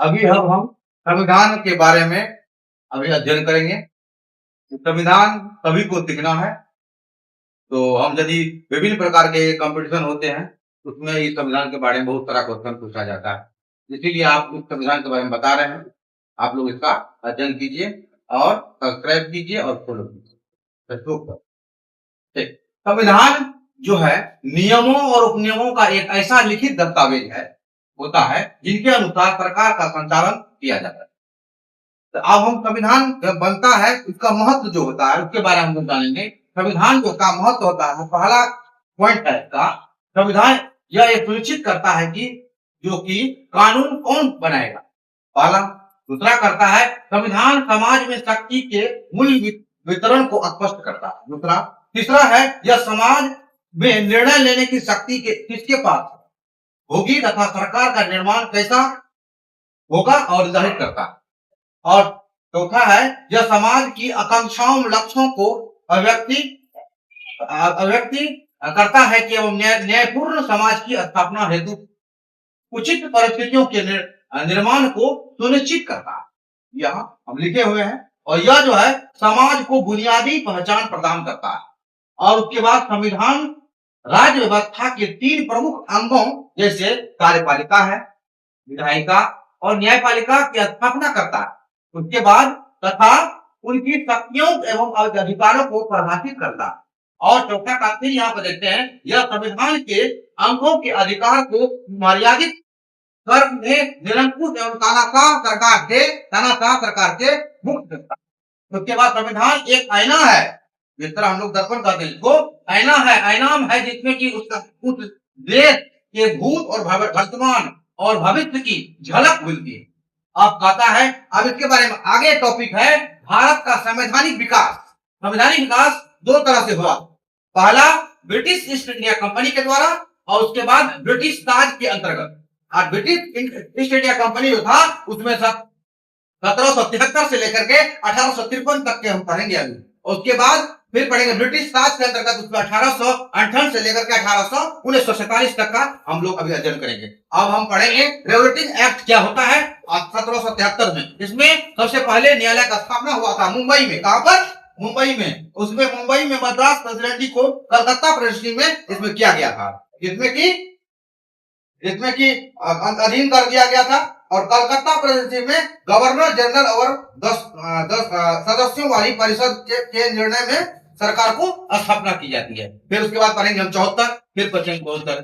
अभी हम संविधान के बारे में अभी अध्ययन करेंगे। संविधान सभी को सीखना है। तो हम यदि विभिन्न प्रकार के कंपटीशन होते हैं, उसमें इस संविधान के बारे में बहुत सारा क्वेश्चन पूछा जाता है। इसीलिए आप इस संविधान के बारे में बता रहे हैं। आप लोग इसका अध्ययन कीजिए और सब्सक्राइब कीजिए और फॉलो कीजिए फेसबुक पर। ठीक, संविधान जो है नियमों और उपनियमों का एक ऐसा लिखित दस्तावेज है होता है जिनके अनुसार सरकार का संचालन किया जाता है। तो अब हम संविधान जब बनता है इसका महत्व जो होता है उसके बारे में हम जानेंगे। संविधान जो का महत्व होता है, पहला पॉइंट है इसका, संविधान यह सुनिश्चित करता है कि जो कि कानून कौन बनाएगा, पहला। दूसरा करता है संविधान समाज में शक्ति के मूल्य वितरण को स्पष्ट करता है, दूसरा। तीसरा है यह समाज में निर्णय लेने की शक्ति के किसके पास होगी तथा सरकार का निर्माण कैसा होगा और निर्धारित करता है। और चौथा है यह समाज की आकांक्षाओं लक्ष्यों को अभिव्यक्ति करता है कि एवं न्यायपूर्ण समाज की स्थापना हेतु उचित परिस्थितियों के निर्माण को सुनिश्चित करता है। यहाँ हम लिखे हुए हैं। और यह जो है समाज को बुनियादी पहचान प्रदान करता है। और उसके बाद संविधान राज्य व्यवस्था के 3 प्रमुख अंगों जैसे कार्यपालिका है, विधायिका और न्यायपालिका की स्थापना करता है। उसके बाद तथा उनकी शक्तियों एवं अधिकारों को परिभाषित करता है। और चौथा का फिर यहाँ पर देखते हैं यह संविधान के अंगों के अधिकार को मर्यादित कर निरंकुश एवं तानाशाह सरकार से मुक्त करता है। उसके बाद संविधान एक आईना है, जिस तरह हम लोग दर्पण कहते हैं इसको, आईना है, आईनाम है जिसमें कि उस देश के भूत और वर्तमान और भविष्य की झलक मिलती है। अब कहता है, अब इसके बारे में आगे टॉपिक है भारत का संवैधानिक विकास। संवैधानिक विकास 2 तरह से हुआ, पहला ब्रिटिश ईस्ट इंडिया कंपनी के द्वारा और उसके बाद ब्रिटिश राज के अंतर्गत। और ब्रिटिश ईस्ट इंडिया कंपनी जो था उसमें 1773 से लेकर के 1853 तक के हम पढ़ेंगे अभी। और उसके बाद फिर पढ़ेंगे ब्रिटिश राज के अंतर्गत उसमें 1858 से लेकर के 1947 तक का हम लोग अभी अध्ययन करेंगे। अब हम पढ़ेंगे रेगुलेटिंग एक्ट क्या होता है 1773 में। इसमें सबसे पहले न्यायालय का स्थापना हुआ था मुंबई में। कहां पर? मुंबई में। उसमें मुंबई में मद्रास प्रेसिडेंसी को कलकत्ता प्रेसिडेंसी में इसमें किया गया था, इसमें की अधीन कर दिया गया था। और कलकत्ता प्रेसिडेंसी में गवर्नर जनरल और 10 सदस्यों वाली परिषद के निर्णय में सरकार को स्थापना की जाती है। फिर उसके बाद पढ़ेंगे हम 74, फिर पढ़ेंगे 72।